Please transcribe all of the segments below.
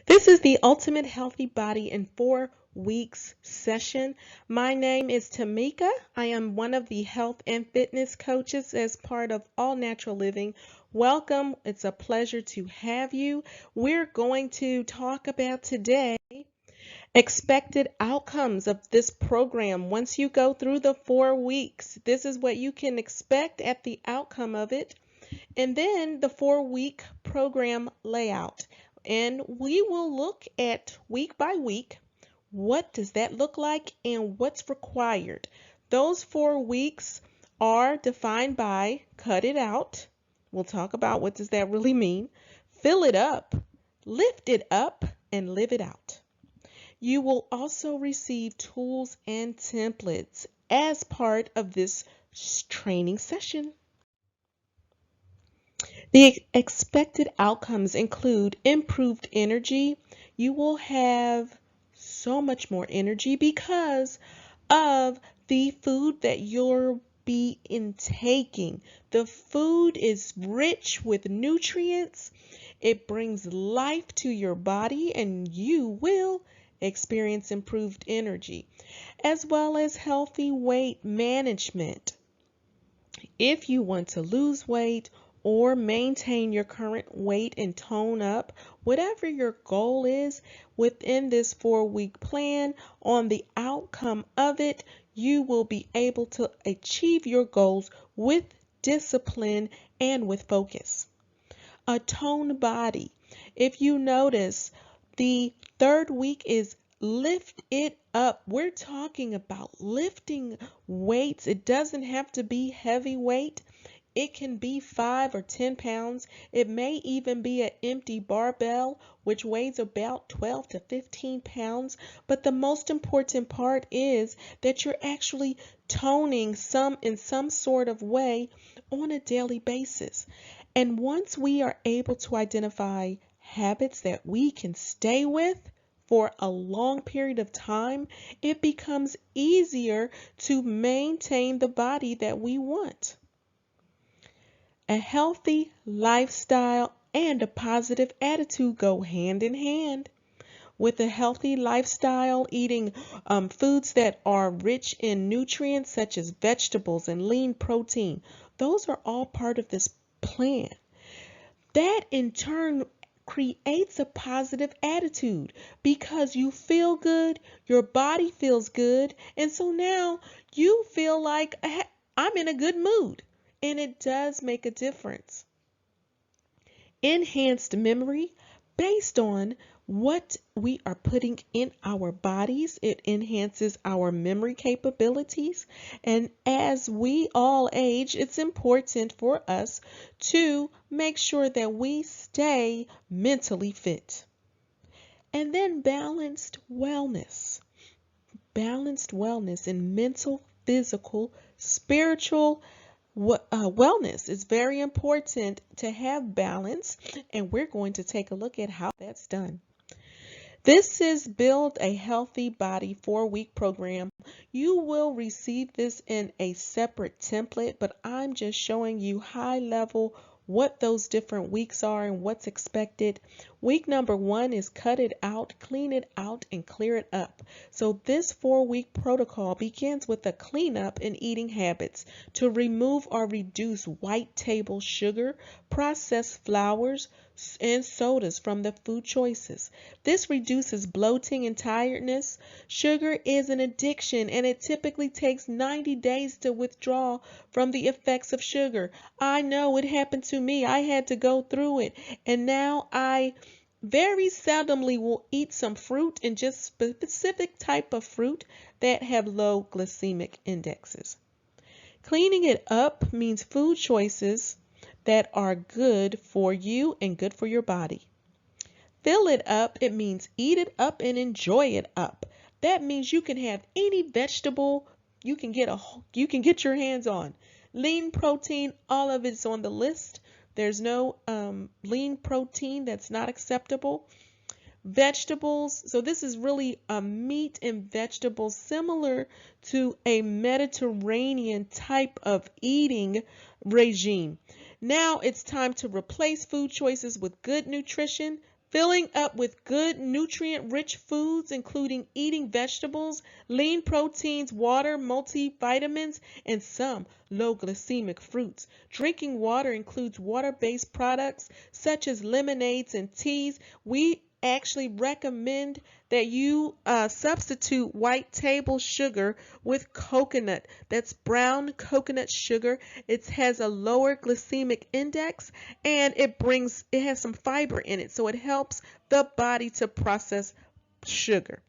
This is the Ultimate Healthy Body in 4 weeks session. My name is Tamika. I am one of the health and fitness coaches as part of All Natural Living. Welcome. It's a pleasure to have you. We're going to talk about today expected outcomes of this program. Once you go through the 4 weeks, this is what you can expect at the outcome of it. And then the 4 week program layout. And we will look at week by week, what does that look like and what's required. Those 4 weeks are defined by cut it out. We'll talk about what does that really mean. Fill it up, lift it up, and live it out. You will also receive tools and templates as part of this training session. The expected outcomes include improved energy. You will have so much more energy because of the food that you'll be intaking. The food is rich with nutrients. It brings life to your body and you will experience improved energy, as well as healthy weight management. If you want to lose weight or maintain your current weight and tone up, whatever your goal is within this 4 week plan, on the outcome of it, you will be able to achieve your goals with discipline and with focus. A toned body. If you notice, the third week is lift it up. We're talking about lifting weights. It doesn't have to be heavy weight. It can be 5 or 10 pounds. It may even be an empty barbell, which weighs about 12 to 15 pounds. But the most important part is that you're actually toning in some sort of way on a daily basis. And once we are able to identify habits that we can stay with for a long period of time, it becomes easier to maintain the body that we want. A healthy lifestyle and a positive attitude go hand in hand. With a healthy lifestyle, eating foods that are rich in nutrients such as vegetables and lean protein, those are all part of this plan. That in turn creates a positive attitude because you feel good, your body feels good, and so now you feel like I'm in a good mood. And it does make a difference. Enhanced memory based on what we are putting in our bodies. It enhances our memory capabilities. And as we all age, it's important for us to make sure that we stay mentally fit. And then balanced wellness. Balanced wellness in mental, physical, spiritual wellness. Is very important to have balance, and we're going to take a look at how that's done. This is Build a Healthy Body 4 week program. You will receive this in a separate template, but I'm just showing you high level what those different weeks are and what's expected. Week number 1 is cut it out, clean it out, and clear it up. So this 4 week protocol begins with a cleanup in eating habits to remove or reduce white table sugar, processed flours, and sodas from the food choices. This reduces bloating and tiredness. Sugar is an addiction and it typically takes 90 days to withdraw from the effects of sugar. I know it happened to me. I had to go through it, and now I very seldomly will eat some fruit, and just specific type of fruit that have low glycemic indexes. Cleaning it up means food choices that are good for you and good for your body. Fill it up, it means eat it up and enjoy it up. That means you can have any vegetable you can get your hands on. Lean protein, all of it's on the list. There's no lean protein that's not acceptable. Vegetables, so this is really a meat and vegetables similar to a Mediterranean type of eating regime. Now it's time to replace food choices with good nutrition, Filling up with good nutrient-rich foods, including eating vegetables, lean proteins, water, multivitamins, and some low glycemic fruits. Drinking water includes water-based products such as lemonades and teas. We actually recommend that you substitute white table sugar with coconut. That's brown coconut sugar. It has a lower glycemic index and it has some fiber in it, so it helps the body to process sugar.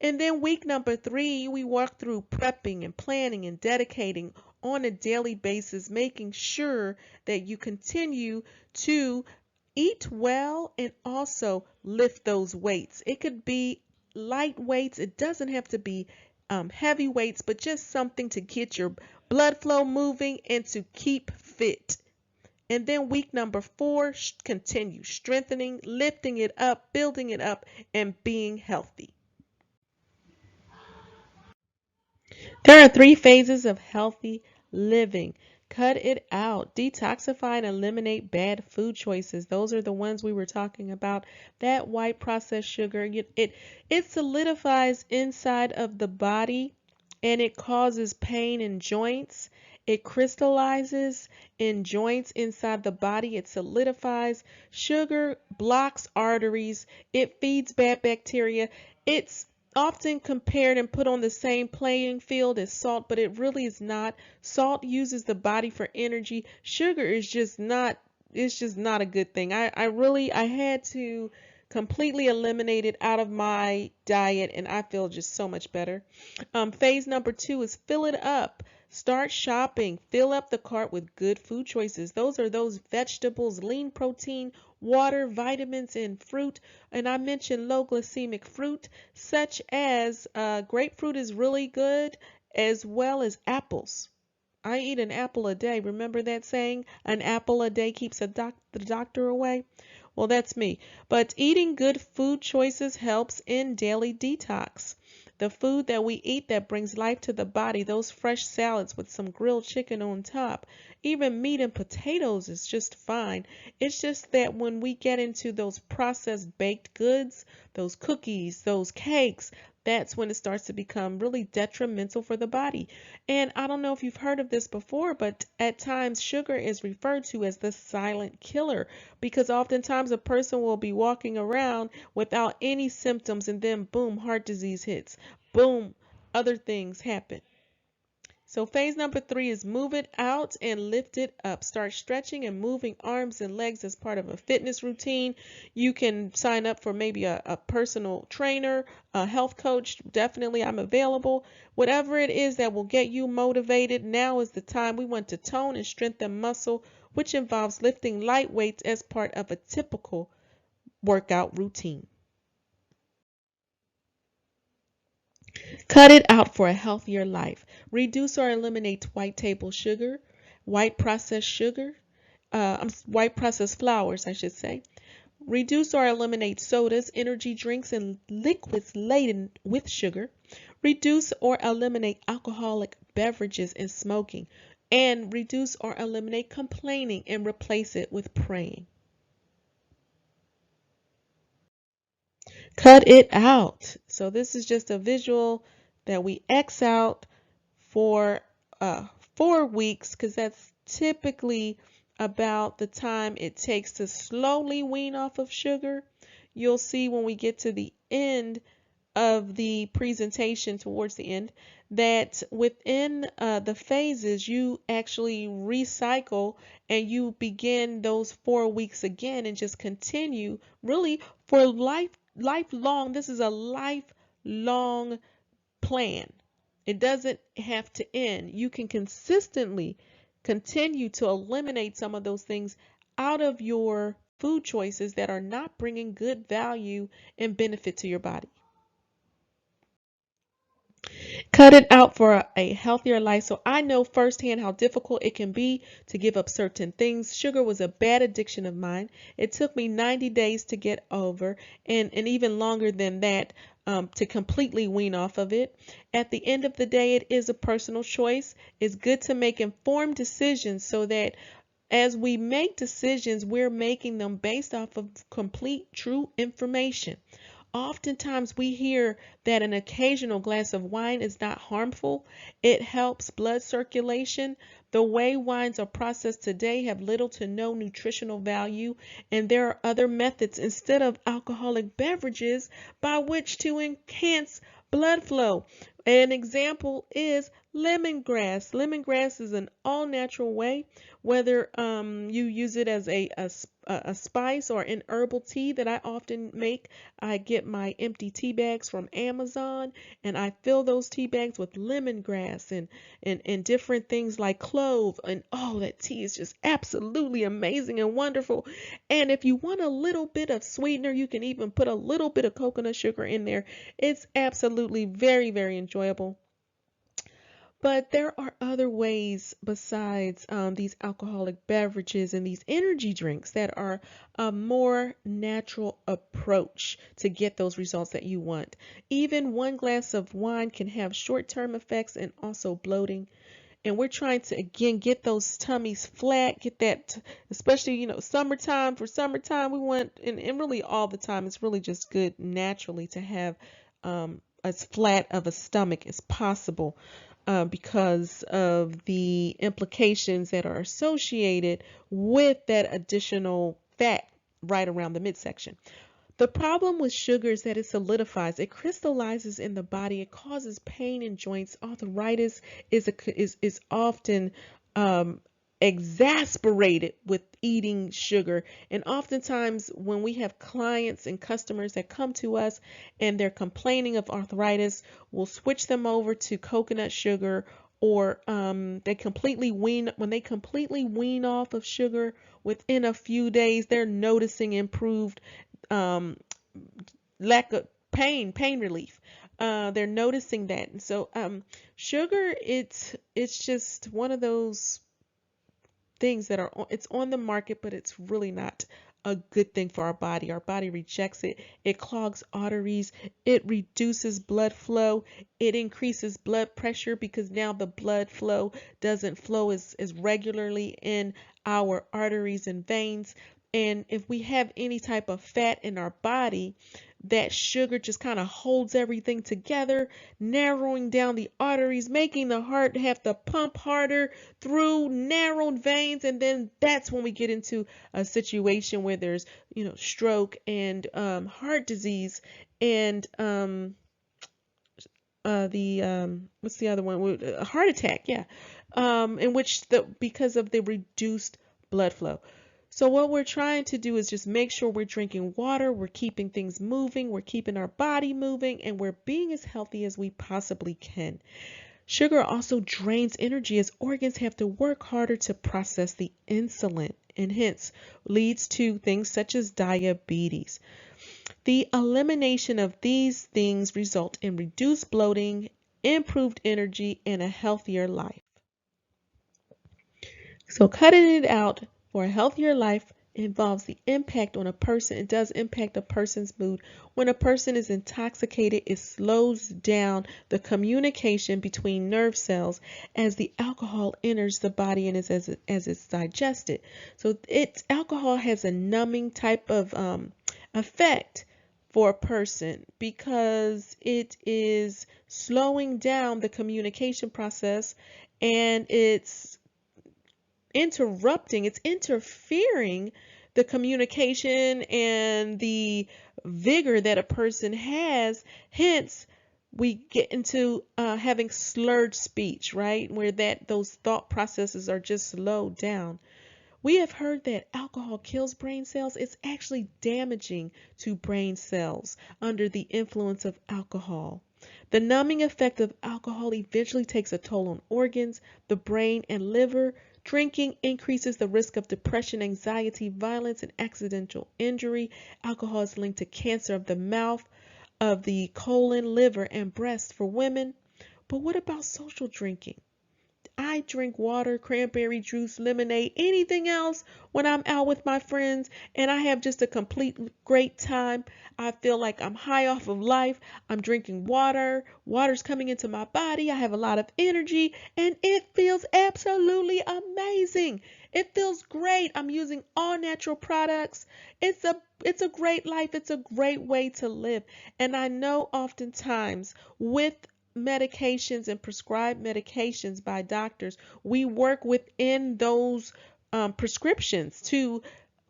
And then week number 3, we walk through prepping and planning and dedicating on a daily basis, making sure that you continue to eat well and also lift those weights. It could be light weights. It doesn't have to be heavy weights, but just something to get your blood flow moving and to keep fit. And then week number 4, continue strengthening, lifting it up, building it up, and being healthy. There are 3 phases of healthy living. Cut it out. Detoxify and eliminate bad food choices. Those are the ones we were talking about. That white processed sugar, it solidifies inside of the body and it causes pain in joints. It crystallizes in joints inside the body. It solidifies. Sugar blocks arteries. It feeds bad bacteria. It's often compared and put on the same playing field as salt, but it really is not. Salt uses the body for energy. Sugar is just not, it's just not a good thing. I had to completely eliminate it out of my diet and I feel just so much better. Phase number 2 is fill it up. Start shopping. Fill up the cart with good food choices. Those are those vegetables, lean protein, water, vitamins, and fruit. And I mentioned low glycemic fruit, such as grapefruit is really good, as well as apples. I eat an apple a day. Remember that saying? An apple a day keeps the doctor away. Well, that's me. But eating good food choices helps in daily detox. The food that we eat that brings life to the body, those fresh salads with some grilled chicken on top, even meat and potatoes is just fine. It's just that when we get into those processed baked goods, those cookies, those cakes, that's when it starts to become really detrimental for the body. And I don't know if you've heard of this before, but at times sugar is referred to as the silent killer because oftentimes a person will be walking around without any symptoms and then boom, heart disease hits. Boom, other things happen. So phase number 3 is move it out and lift it up. Start stretching and moving arms and legs as part of a fitness routine. You can sign up for maybe a personal trainer, a health coach. Definitely, I'm available. Whatever it is that will get you motivated, now is the time. We want to tone and strengthen muscle, which involves lifting light weights as part of a typical workout routine. Cut it out for a healthier life. Reduce or eliminate white table sugar, white processed sugar, white processed flours, I should say. Reduce or eliminate sodas, energy drinks, and liquids laden with sugar. Reduce or eliminate alcoholic beverages and smoking. And reduce or eliminate complaining and replace it with praying. Cut it out. So this is just a visual that we X out for 4 weeks because that's typically about the time it takes to slowly wean off of sugar. You'll see when we get to the end of the presentation, towards the end, that within the phases you actually recycle and you begin those 4 weeks again and just continue really for lifelong. This is a lifelong plan. It doesn't have to end. You can consistently continue to eliminate some of those things out of your food choices that are not bringing good value and benefit to your body. Cut it out for a healthier life. So I know firsthand how difficult it can be to give up certain things. Sugar was a bad addiction of mine. It took me 90 days to get over and even longer than that to completely wean off of it. At the end of the day, it is a personal choice. It's good to make informed decisions so that As we make decisions, we're making them based off of complete true information. Oftentimes, we hear that an occasional glass of wine is not harmful. It helps blood circulation. The way wines are processed today have little to no nutritional value, and there are other methods instead of alcoholic beverages by which to enhance blood flow. An example is lemongrass. Lemongrass is an all natural way, whether you use it as a spice or an herbal tea that I often make. I get my empty tea bags from Amazon and I fill those tea bags with lemongrass and different things like clove. And oh, that tea is just absolutely amazing and wonderful. And if you want a little bit of sweetener, you can even put a little bit of coconut sugar in there. It's absolutely very, very enjoyable. But there are other ways besides these alcoholic beverages and these energy drinks that are a more natural approach to get those results that you want. Even one glass of wine can have short-term effects and also bloating. And we're trying to again get those tummies flat, get that, especially summertime. For summertime, we want, and really all the time, it's really just good naturally to have as flat of a stomach as possible, because of the implications that are associated with that additional fat right around the midsection. The problem with sugar is that it solidifies, it crystallizes in the body, it causes pain in joints. Arthritis is often exasperated with eating sugar. And oftentimes when we have clients and customers that come to us and they're complaining of arthritis, we'll switch them over to coconut sugar, or when they completely wean off of sugar, within a few days they're noticing improved um, lack of pain relief. They're noticing that. And so sugar, it's just one of those things that it's on the market, but it's really not a good thing for our body. Our body rejects it. It clogs arteries. It reduces blood flow. It increases blood pressure because now the blood flow doesn't flow as regularly in our arteries and veins. And if we have any type of fat in our body, that sugar just kind of holds everything together, narrowing down the arteries, making the heart have to pump harder through narrowed veins. And then that's when we get into a situation where there's, stroke and heart disease and the what's the other one? A heart attack, yeah. In which because of the reduced blood flow. So what we're trying to do is just make sure we're drinking water, we're keeping things moving, we're keeping our body moving, and we're being as healthy as we possibly can. Sugar also drains energy as organs have to work harder to process the insulin, and hence leads to things such as diabetes. The elimination of these things result in reduced bloating, improved energy, and a healthier life. So cutting it out for a healthier life involves the impact on a person. It does impact a person's mood. When a person is intoxicated, it slows down the communication between nerve cells as the alcohol enters the body and as it's digested. So alcohol has a numbing type of effect for a person because it is slowing down the communication process, and it's interfering the communication and the vigor that a person has. Hence, we get into having slurred speech, right? Where those thought processes are just slowed down. We have heard that alcohol kills brain cells. It's actually damaging to brain cells under the influence of alcohol. The numbing effect of alcohol eventually takes a toll on organs, the brain, and liver. Drinking increases the risk of depression, anxiety, violence, and accidental injury. Alcohol is linked to cancer of the mouth, of the colon, liver, and breast for women. But what about social drinking? I drink water, cranberry juice, lemonade, anything else when I'm out with my friends, and I have just a complete great time. I feel like I'm high off of life. I'm drinking water. Water's coming into my body. I have a lot of energy, and it feels absolutely amazing. It feels great. I'm using all natural products. It's a great life. It's a great way to live. And I know oftentimes with medications and prescribed medications by doctors, we work within those prescriptions to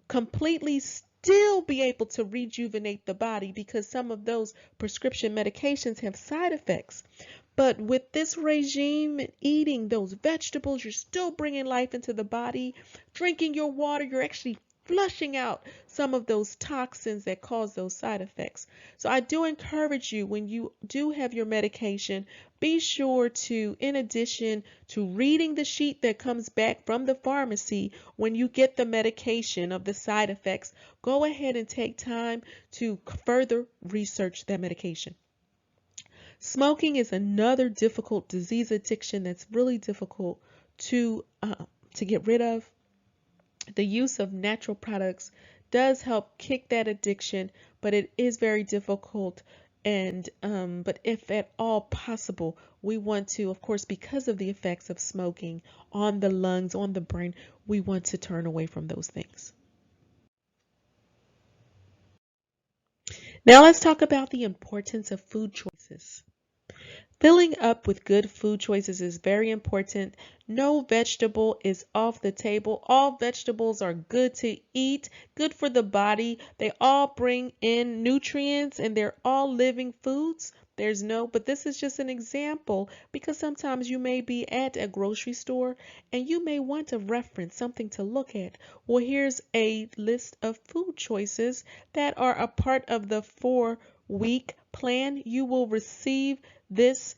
completely still be able to rejuvenate the body because some of those prescription medications have side effects. But with this regime, eating those vegetables, you're still bringing life into the body. Drinking your water, you're actually flushing out some of those toxins that cause those side effects. So I do encourage you, when you do have your medication, be sure to, in addition to reading the sheet that comes back from the pharmacy when you get the medication of the side effects, go ahead and take time to further research that medication. Smoking is another difficult disease addiction that's really difficult to get rid of. The use of natural products does help kick that addiction, but it is very difficult. And but if at all possible, we want to, of course, because of the effects of smoking on the lungs, on the brain, we want to turn away from those things. Now let's talk about the importance of food choices. Filling up with good food choices is very important. No vegetable is off the table. All vegetables are good to eat, good for the body. They all bring in nutrients and they're all living foods. But this is just an example because sometimes you may be at a grocery store and you may want to reference something to look at. Well, here's a list of food choices that are a part of the 4-week plan. You will receive this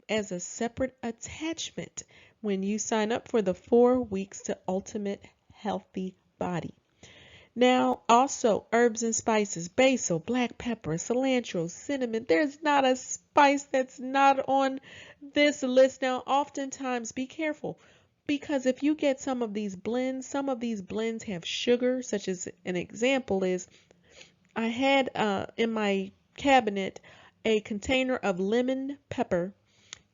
as a separate attachment when you sign up for the 4 weeks to Ultimate Healthy Body. Now, also herbs and spices, basil, black pepper, cilantro, cinnamon. There's not a spice that's not on this list. Now, oftentimes be careful because if you get some of these blends have sugar, such as an example is I had in my cabinet a container of lemon pepper,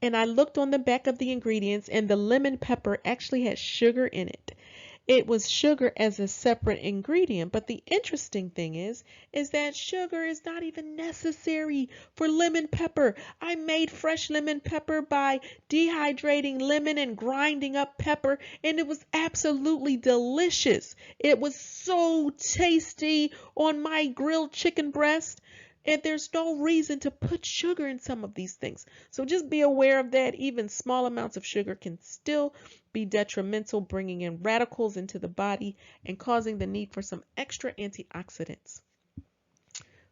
and I looked on the back of the ingredients, and the lemon pepper actually had sugar in it. It was sugar as a separate ingredient, but the interesting thing is that sugar is not even necessary for lemon pepper. I made fresh lemon pepper by dehydrating lemon and grinding up pepper, and it was absolutely delicious. It was so tasty on my grilled chicken breast. And there's no reason to put sugar in some of these things. So just be aware of that. Even small amounts of sugar can still be detrimental, bringing in radicals into the body and causing the need for some extra antioxidants.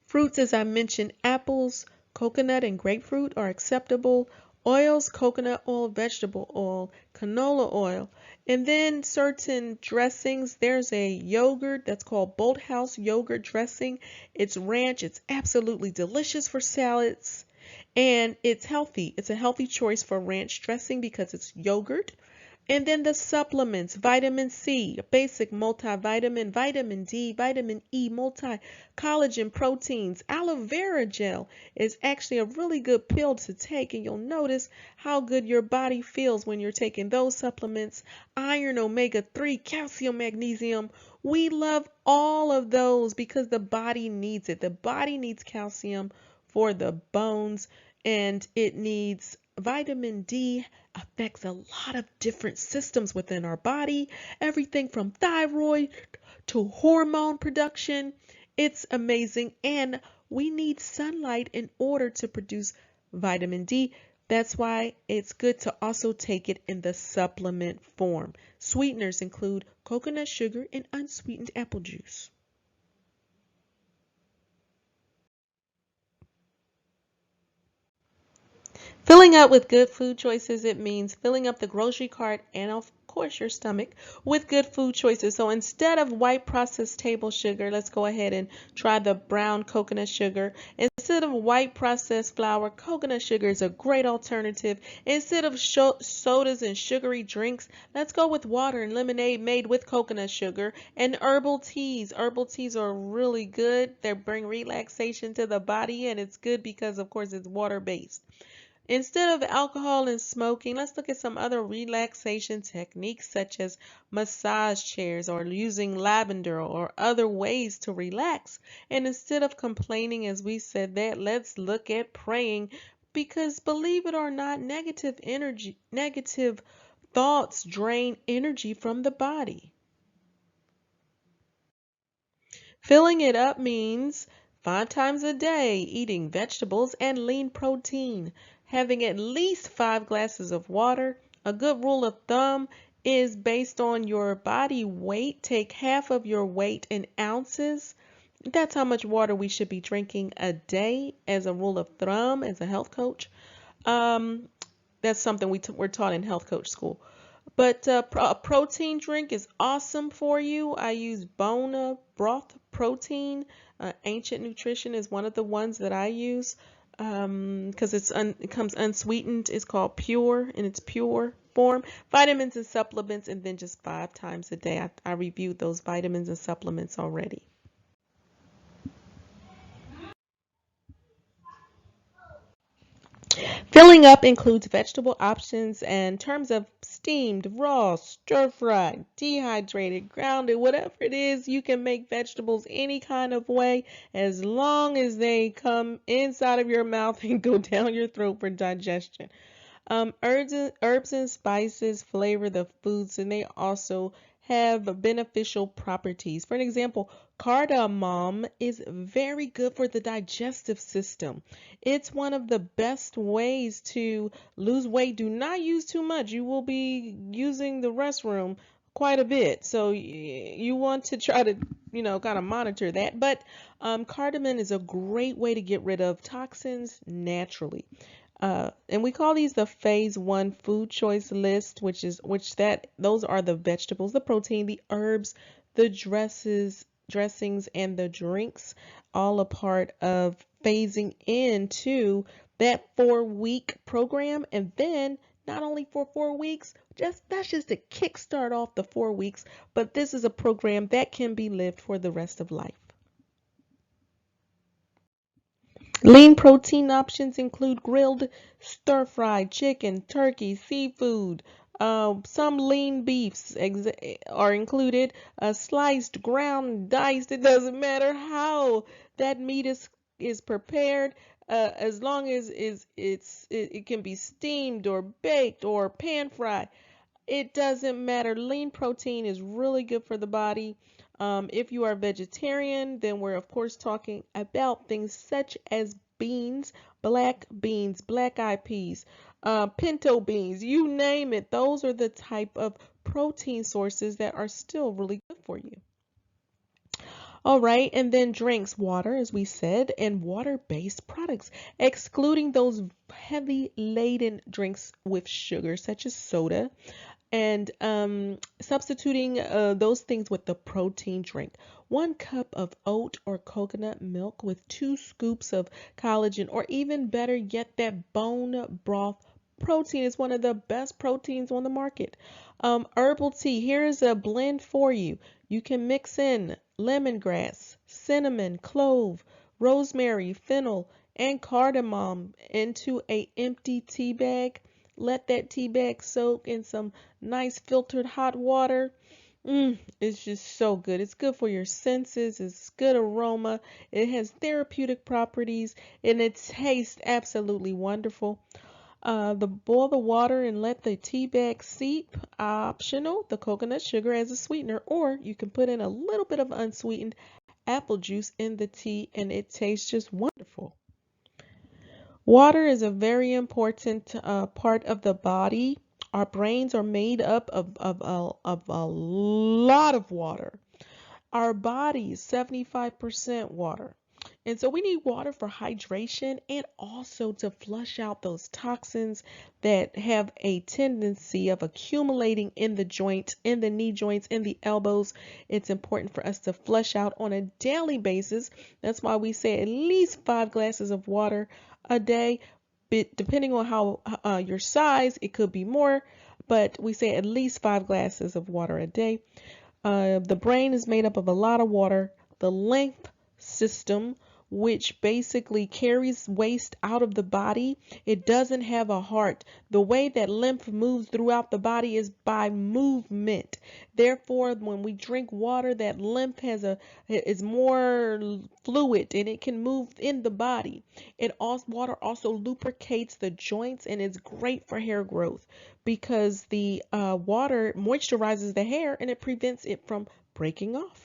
Fruits, as I mentioned, apples, coconut, and grapefruit are acceptable. Oils, coconut oil, vegetable oil, canola oil, and then certain dressings. There's a yogurt that's called Bolthouse yogurt dressing. It's ranch. It's absolutely delicious for salads, and it's healthy. It's a healthy choice for ranch dressing because it's yogurt. And then the supplements, vitamin C, basic multivitamin, vitamin D, vitamin E, multi collagen proteins, aloe vera gel is actually a really good pill to take, and you'll notice how good your body feels when you're taking those supplements. Iron, omega-3, calcium, magnesium. We love all of those because the body needs it. The body needs calcium for the bones, and it needs vitamin D affects a lot of different systems within our body, everything from thyroid to hormone production. It's amazing, and we need sunlight in order to produce vitamin D. That's why it's good to also take it in the supplement form. Sweeteners include coconut sugar and unsweetened apple juice. Filling up with good food choices, it means filling up the grocery cart and, of course, your stomach with good food choices. So instead of white processed table sugar, let's go ahead and try the brown coconut sugar. Instead of white processed flour, coconut sugar is a great alternative. Instead of sodas and sugary drinks, let's go with water and lemonade made with coconut sugar. And herbal teas. Herbal teas are really good. They bring relaxation to the body, and it's good because, of course, it's water-based. Instead of alcohol and smoking, let's look at some other relaxation techniques such as massage chairs or using lavender or other ways to relax. And instead of complaining, as we said that, let's look at praying because believe it or not, negative thoughts drain energy from the body. Filling it up means 5 times a day eating vegetables and lean protein, having at least 5 glasses of water. A good rule of thumb is based on your body weight. Take half of your weight in ounces. That's how much water we should be drinking a day as a rule of thumb as a health coach. Um, that's something we're taught in health coach school. But a protein drink is awesome for you. I use bone broth protein. Ancient Nutrition is one of the ones that I use because it comes unsweetened. It's called Pure in its pure form. Vitamins and supplements, and then just 5 times a day. I reviewed those vitamins and supplements already. Filling up includes vegetable options and terms of steamed, raw, stir-fried, dehydrated, grounded, whatever it is, you can make vegetables any kind of way as long as they come inside of your mouth and go down your throat for digestion. Herbs and spices flavor the foods and they also have beneficial properties. For an example, cardamom is very good for the digestive system. It's one of the best ways to lose weight. Do not use too much. You will be using the restroom quite a bit. So you want to try to, kind of monitor that. But cardamom is a great way to get rid of toxins naturally. And we call these the phase one food choice list, those are the vegetables, the protein, the herbs, the dressings, and the drinks, all a part of phasing into that 4 week program. And then not only for 4 weeks, that's just to kickstart off the 4 weeks, but this is a program that can be lived for the rest of life. Lean protein options include grilled, stir-fried chicken, turkey, seafood. Some lean beefs are included. Sliced, ground, diced. It doesn't matter how that meat is prepared, as long as it can be steamed or baked or pan fried. It doesn't matter. Lean protein is really good for the body. If you are vegetarian, then we're of course talking about things such as beans, black eyed peas, pinto beans, you name it. Those are the type of protein sources that are still really good for you. All right, and then drinks, water, as we said, and water-based products, excluding those heavy laden drinks with sugar, such as soda, and substituting those things with the protein drink. 1 cup of oat or coconut milk with 2 scoops of collagen, or even better yet, that bone broth protein is one of the best proteins on the market. Herbal tea, here is a blend for you. You can mix in lemongrass, cinnamon, clove, rosemary, fennel, and cardamom into a empty tea bag. Let that tea bag soak in some nice filtered hot water. It's just so good. It's good for your senses. It's good aroma. It has therapeutic properties and it tastes absolutely wonderful. Boil the water and let the tea bag seep. Optional, the coconut sugar as a sweetener, or you can put in a little bit of unsweetened apple juice in the tea and it tastes just wonderful. Water is a very important part of the body. Our brains are made up of a lot of water. Our body is 75% water. And so we need water for hydration and also to flush out those toxins that have a tendency of accumulating in the joints, in the knee joints, in the elbows. It's important for us to flush out on a daily basis. That's why we say at least 5 glasses of water a day. But depending on how your size, it could be more, but we say at least 5 glasses of water a day. The brain is made up of a lot of water. The lymph system, which basically carries waste out of the body. It doesn't have a heart. The way that lymph moves throughout the body is by movement. Therefore, when we drink water, that lymph is more fluid and it can move in the body. Water also lubricates the joints and it's great for hair growth because the water moisturizes the hair and it prevents it from breaking off.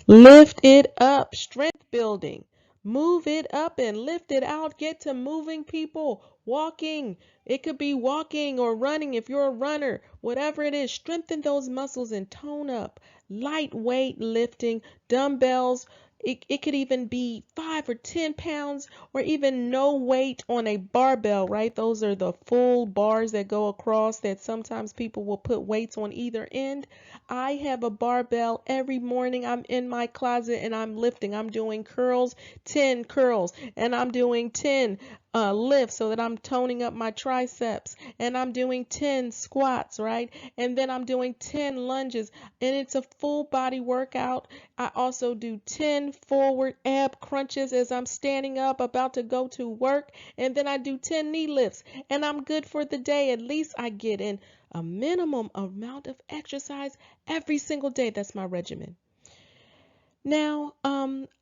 Lift it up, strength building. Move it up and lift it out. Get to moving, people. Walking. It could be walking or running if you're a runner. Whatever it is, strengthen those muscles and tone up. Lightweight lifting, dumbbells. It could even be 5 or 10 pounds or even no weight on a barbell, right? Those are the full bars that go across that sometimes people will put weights on either end. I have a barbell every morning. I'm in my closet and I'm lifting. I'm doing curls, 10 curls, and I'm doing 10 lifts so that I'm toning up my triceps. And I'm doing 10 squats, right? And then I'm doing 10 lunges. And it's a full body workout. I also do 10 forward ab crunches as I'm standing up about to go to work. And then I do 10 knee lifts. And I'm good for the day. At least I get in a minimum amount of exercise every single day. That's my regimen. Now,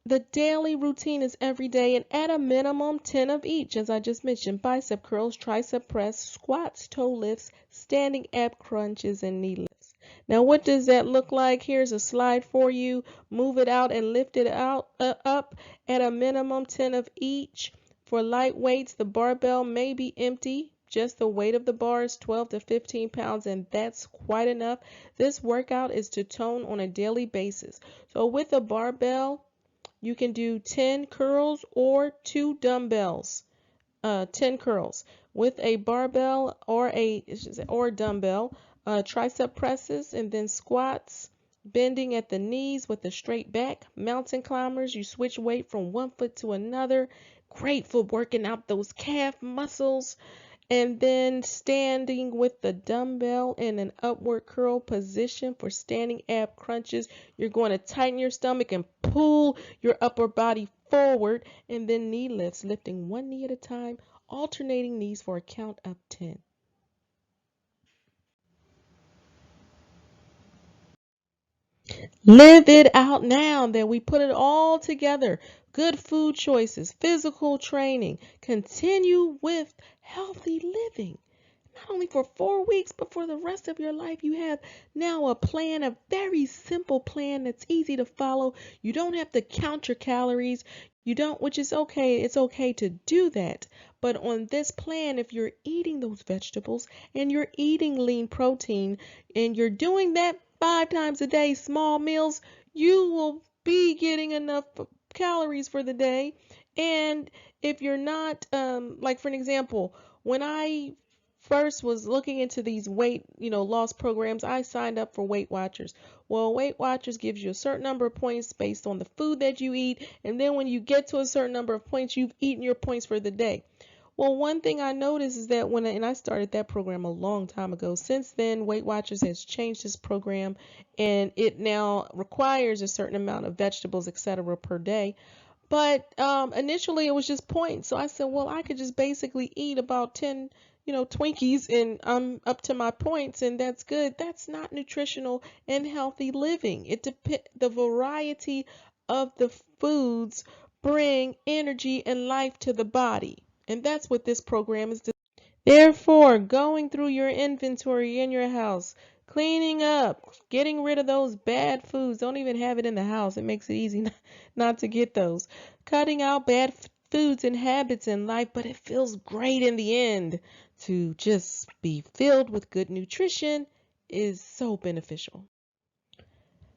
the daily routine is every day and at a minimum 10 of each, as I just mentioned, bicep curls, tricep press, squats, toe lifts, standing ab crunches, and knee lifts. Now, what does that look like? Here's a slide for you. Move it out and lift it out up at a minimum 10 of each. For light weights, the barbell may be empty. Just the weight of the bar is 12 to 15 pounds, and that's quite enough. This workout is to tone on a daily basis. So with a barbell, you can do 10 curls or 2 dumbbells. 10 curls. With a barbell or dumbbell, tricep presses and then squats, bending at the knees with a straight back. Mountain climbers, you switch weight from one foot to another. Great for working out those calf muscles. And then standing with the dumbbell in an upward curl position for standing ab crunches. You're going to tighten your stomach and pull your upper body forward. And then knee lifts, lifting one knee at a time, alternating knees for a count of 10. Live it out now that we put it all together. Good food choices, physical training. Continue with healthy living. Not only for 4 weeks, but for the rest of your life. You have now a plan, a very simple plan that's easy to follow. You don't have to count your calories. You don't, which is okay. It's okay to do that. But on this plan, if you're eating those vegetables and you're eating lean protein and you're doing that 5 times a day, small meals, you will be getting enough calories for the day. And if you're not, like for an example, when I first was looking into these weight, loss programs, I signed up for Weight Watchers. Well, Weight Watchers gives you a certain number of points based on the food that you eat, and then when you get to a certain number of points, you've eaten your points for the day. Well, one thing I noticed is that and I started that program a long time ago. Since then, Weight Watchers has changed this program, and it now requires a certain amount of vegetables, etc., per day. But initially it was just points. So I said, well, I could just basically eat about 10, Twinkies and I'm up to my points and that's good. That's not nutritional and healthy living. The variety of the foods bring energy and life to the body. And that's what this program is. Therefore, going through your inventory in your house, cleaning up, getting rid of those bad foods. Don't even have it in the house. It makes it easy not to get those. Cutting out bad foods and habits in life, but it feels great in the end to just be filled with good nutrition is so beneficial.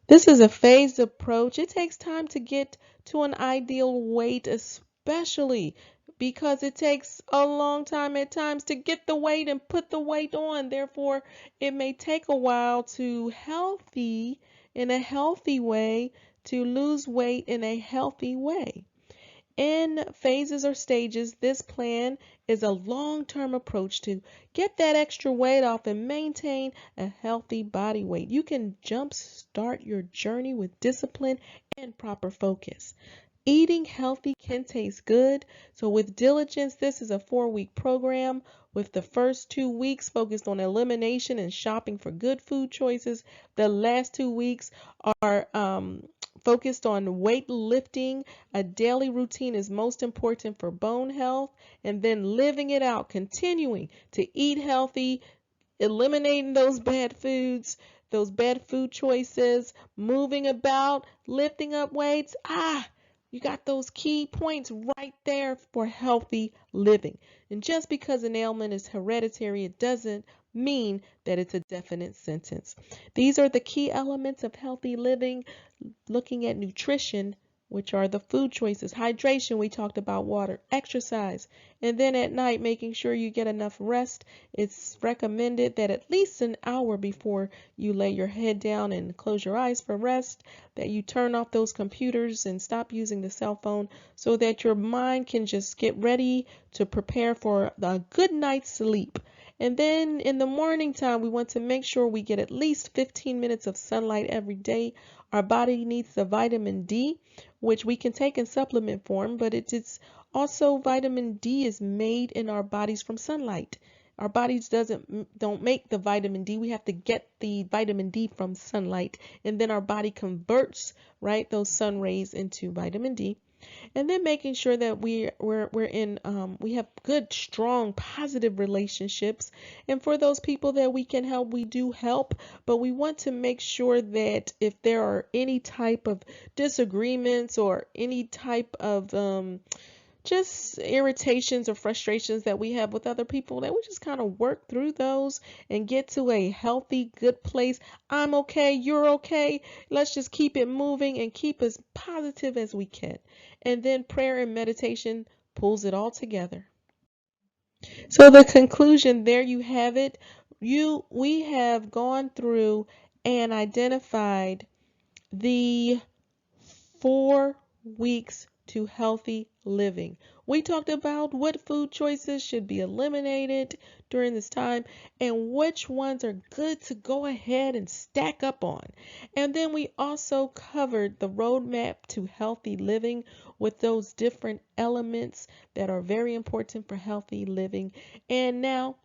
This is a phased approach. It takes time to get to an ideal weight, especially because it takes a long time at times to get the weight and put the weight on. Therefore, it may take a while in a healthy way, to lose weight in a healthy way. In phases or stages, this plan is a long-term approach to get that extra weight off and maintain a healthy body weight. You can jumpstart your journey with discipline and proper focus. Eating healthy can taste good. So, with diligence, this is a 4-week program with the first 2 weeks focused on elimination and shopping for good food choices. The last 2 weeks are focused on weightlifting. A daily routine is most important for bone health, and then living it out, continuing to eat healthy, eliminating those bad food choices, moving about, lifting up weights. You got those key points right there for healthy living. And just because an ailment is hereditary, it doesn't mean that it's a definite sentence. These are the key elements of healthy living, looking at nutrition, which are the food choices, hydration, we talked about water, exercise, and then at night making sure you get enough rest. It's recommended that at least an hour before you lay your head down and close your eyes for rest, that you turn off those computers and stop using the cell phone so that your mind can just get ready to prepare for a good night's sleep. And then in the morning time, we want to make sure we get at least 15 minutes of sunlight every day. Our body needs the vitamin D, which we can take in supplement form, but it's also vitamin D is made in our bodies from sunlight. Our bodies don't make the vitamin D. We have to get the vitamin D from sunlight, and then our body converts, right, those sun rays into vitamin D. And then making sure that we have good, strong, positive relationships. And for those people that we can help, we do help, but we want to make sure that if there are any type of disagreements or any type of just irritations or frustrations that we have with other people, that we just kind of work through those and get to a healthy, good place. I'm okay, you're okay. Let's just keep it moving and keep as positive as we can. And then prayer and meditation pulls it all together. So the conclusion, there you have it. We have gone through and identified the 4 weeks to healthy living. We talked about what food choices should be eliminated during this time and which ones are good to go ahead and stack up on. And then we also covered the roadmap to healthy living with those different elements that are very important for healthy living. And now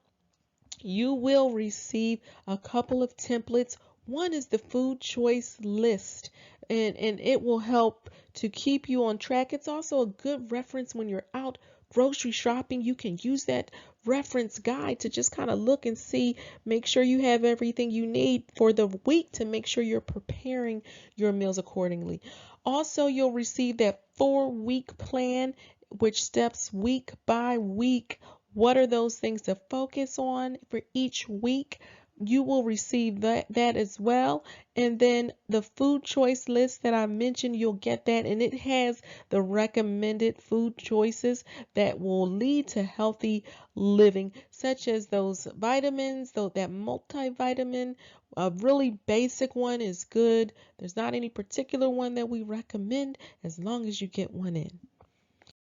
you will receive a couple of templates. One is the food choice list, and it will help to keep you on track. It's also a good reference when you're out grocery shopping. You can use that reference guide to just kind of look and see, make sure you have everything you need for the week to make sure you're preparing your meals accordingly. Also, you'll receive that 4-week plan, which steps week by week. What are those things to focus on for each week? You will receive that as well. And then the food choice list that I mentioned, you'll get that, and it has the recommended food choices that will lead to healthy living, such as those vitamins, though that multivitamin. A really basic one is good. There's not any particular one that we recommend as long as you get one in.